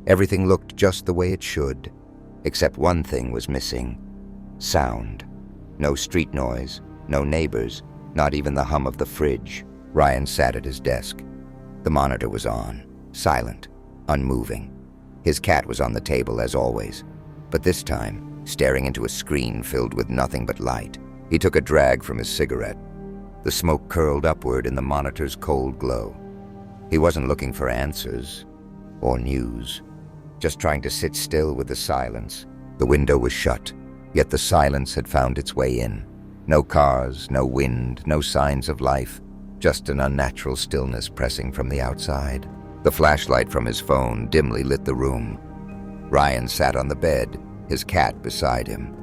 Everything looked just the way it should, except one thing was missing: sound. No street noise, no neighbors, not even the hum of the fridge. Ryan sat at his desk. The monitor was on, silent, unmoving. His cat was on the table as always, but this time, staring into a screen filled with nothing but light. He took a drag from his cigarette. The smoke curled upward in the monitor's cold glow. He wasn't looking for answers or news, just trying to sit still with the silence. The window was shut, yet the silence had found its way in. No cars, no wind, no signs of life, just an unnatural stillness pressing from the outside. The flashlight from his phone dimly lit the room. Ryan sat on the bed, his cat beside him.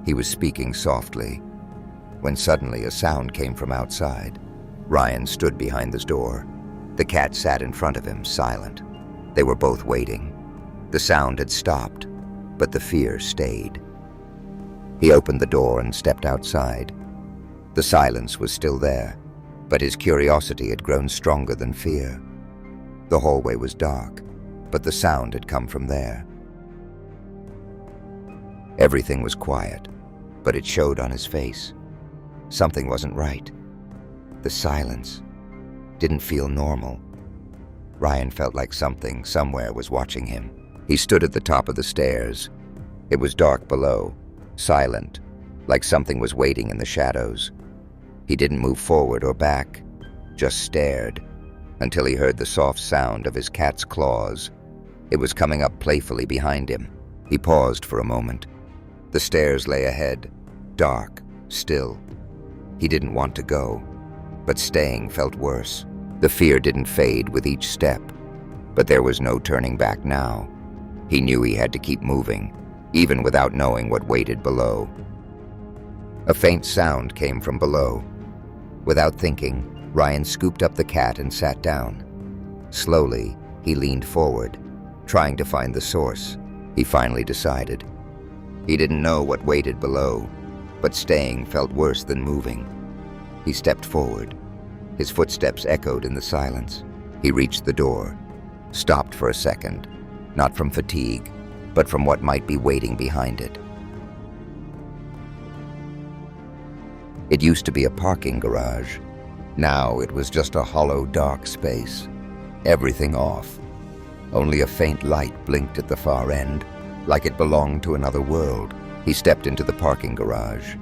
He was speaking softly, when suddenly a sound came from outside. Ryan stood behind the door. The cat sat in front of him, silent. They were both waiting. The sound had stopped, but the fear stayed. He opened the door and stepped outside. The silence was still there, but his curiosity had grown stronger than fear. The hallway was dark, but the sound had come from there. Everything was quiet, but it showed on his face. Something wasn't right. The silence didn't feel normal. Ryan felt like something somewhere was watching him. He stood at the top of the stairs. It was dark below, silent, like something was waiting in the shadows. He didn't move forward or back, just stared, until he heard the soft sound of his cat's claws. It was coming up playfully behind him. He paused for a moment. The stairs lay ahead, dark, still. He didn't want to go, but staying felt worse. The fear didn't fade with each step, but there was no turning back now. He knew he had to keep moving, even without knowing what waited below. A faint sound came from below. Without thinking, Ryan scooped up the cat and sat down. Slowly, he leaned forward, trying to find the source. He finally decided. He didn't know what waited below, but staying felt worse than moving. He stepped forward. His footsteps echoed in the silence. He reached the door, stopped for a second, not from fatigue, but from what might be waiting behind it. It used to be a parking garage. Now it was just a hollow, dark space. Everything off. Only a faint light blinked at the far end, like it belonged to another world. He stepped into the parking garage.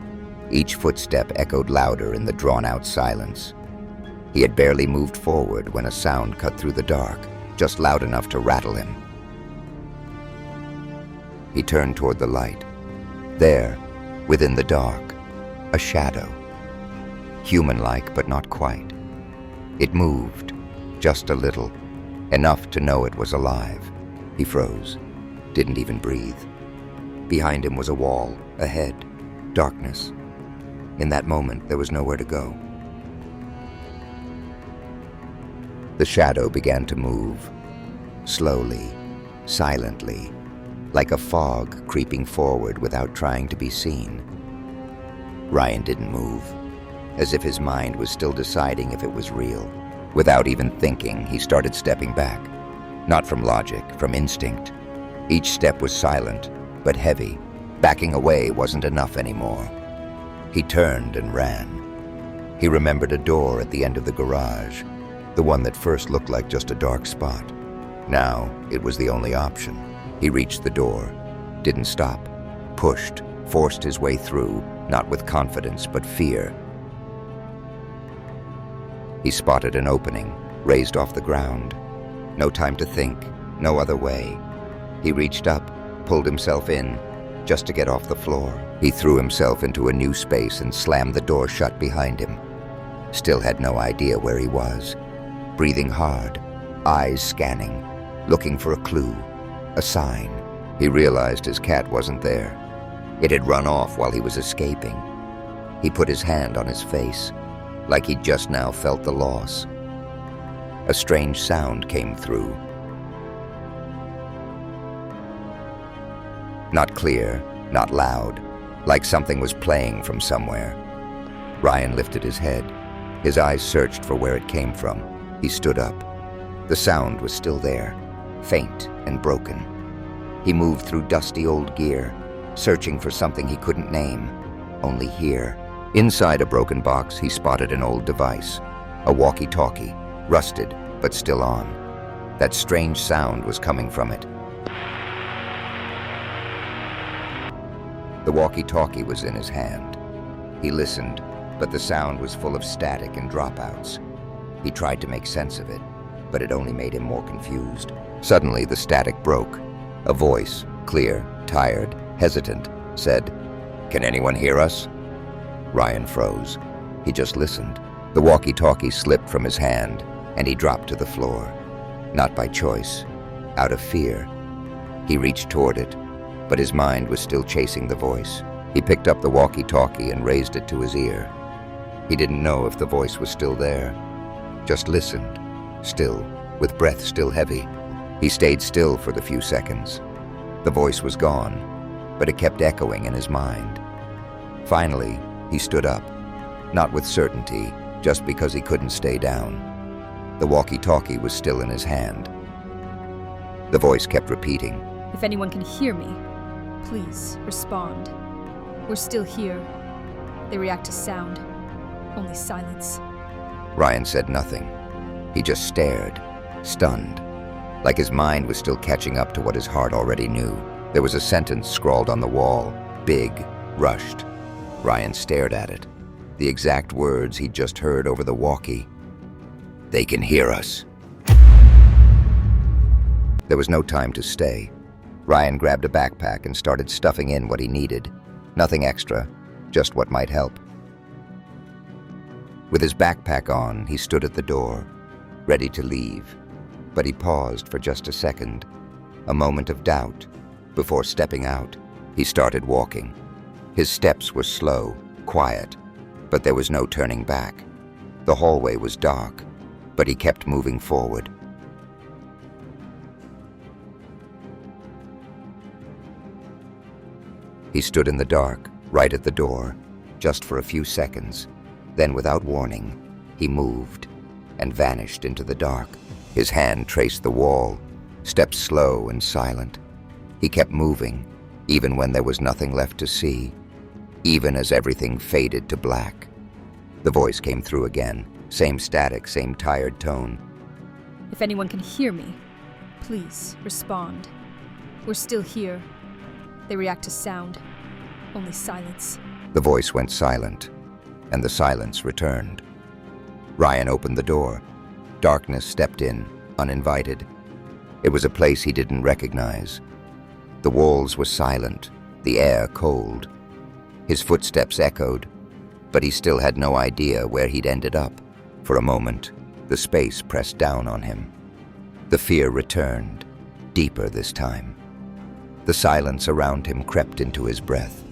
Each footstep echoed louder in the drawn-out silence. He had barely moved forward when a sound cut through the dark, just loud enough to rattle him. He turned toward the light. There, within the dark, a shadow. Human-like, but not quite. It moved, just a little, enough to know it was alive. He froze, didn't even breathe. Behind him was a wall, a head, darkness. In that moment, there was nowhere to go. The shadow began to move, slowly, silently, like a fog creeping forward without trying to be seen. Ryan didn't move, as if his mind was still deciding if it was real. Without even thinking, he started stepping back. Not from logic, from instinct. Each step was silent, but heavy. Backing away wasn't enough anymore. He turned and ran. He remembered a door at the end of the garage, the one that first looked like just a dark spot. Now, it was the only option. He reached the door, didn't stop, pushed, forced his way through, not with confidence, but fear. He spotted an opening, raised off the ground. No time to think, no other way. He reached up, pulled himself in, just to get off the floor. He threw himself into a new space and slammed the door shut behind him. Still had no idea where he was. Breathing hard, eyes scanning, looking for a clue, a sign. He realized his cat wasn't there. It had run off while he was escaping. He put his hand on his face, like he'd just now felt the loss. A strange sound came through. Not clear, not loud, like something was playing from somewhere. Ryan lifted his head. His eyes searched for where it came from. He stood up. The sound was still there, faint and broken. He moved through dusty old gear, searching for something he couldn't name, only hear. Inside a broken box, he spotted an old device, a walkie-talkie, rusted but still on. That strange sound was coming from it. The walkie-talkie was in his hand. He listened, but the sound was full of static and dropouts. He tried to make sense of it, but it only made him more confused. Suddenly, the static broke. A voice, clear, tired, hesitant, said, "Can anyone hear us?" Ryan froze. He just listened. The walkie-talkie slipped from his hand, and he dropped to the floor. Not by choice, out of fear. He reached toward it, but his mind was still chasing the voice. He picked up the walkie-talkie and raised it to his ear. He didn't know if the voice was still there. Just listened, still, with breath still heavy. He stayed still for the few seconds. The voice was gone, but it kept echoing in his mind. Finally, he stood up, not with certainty, just because he couldn't stay down. The walkie-talkie was still in his hand. The voice kept repeating, "If anyone can hear me, please respond. We're still here. They react to sound, only silence." Ryan said nothing. He just stared, stunned, like his mind was still catching up to what his heart already knew. There was a sentence scrawled on the wall, big, rushed. Ryan stared at it, the exact words he'd just heard over the walkie. "They can hear us." There was no time to stay. Ryan grabbed a backpack and started stuffing in what he needed. Nothing extra, just what might help. With his backpack on, he stood at the door, ready to leave. But he paused for just a second, a moment of doubt. Before stepping out, he started walking. His steps were slow, quiet, but there was no turning back. The hallway was dark, but he kept moving forward. He stood in the dark, right at the door, just for a few seconds. Then, without warning, he moved and vanished into the dark. His hand traced the wall, steps slow and silent. He kept moving, even when there was nothing left to see, even as everything faded to black. The voice came through again, same static, same tired tone. "If anyone can hear me, please respond. We're still here. They react to sound, only silence." The voice went silent, and the silence returned. Ryan opened the door. Darkness stepped in, uninvited. It was a place he didn't recognize. The walls were silent, the air cold. His footsteps echoed, but he still had no idea where he'd ended up. For a moment, the space pressed down on him. The fear returned, deeper this time. The silence around him crept into his breath,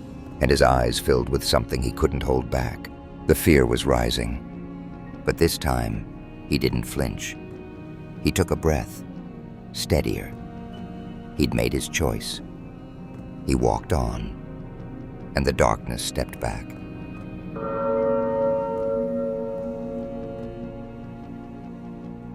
and his eyes filled with something he couldn't hold back. The fear was rising, but this time, he didn't flinch. He took a breath, steadier. He'd made his choice. He walked on, and the darkness stepped back.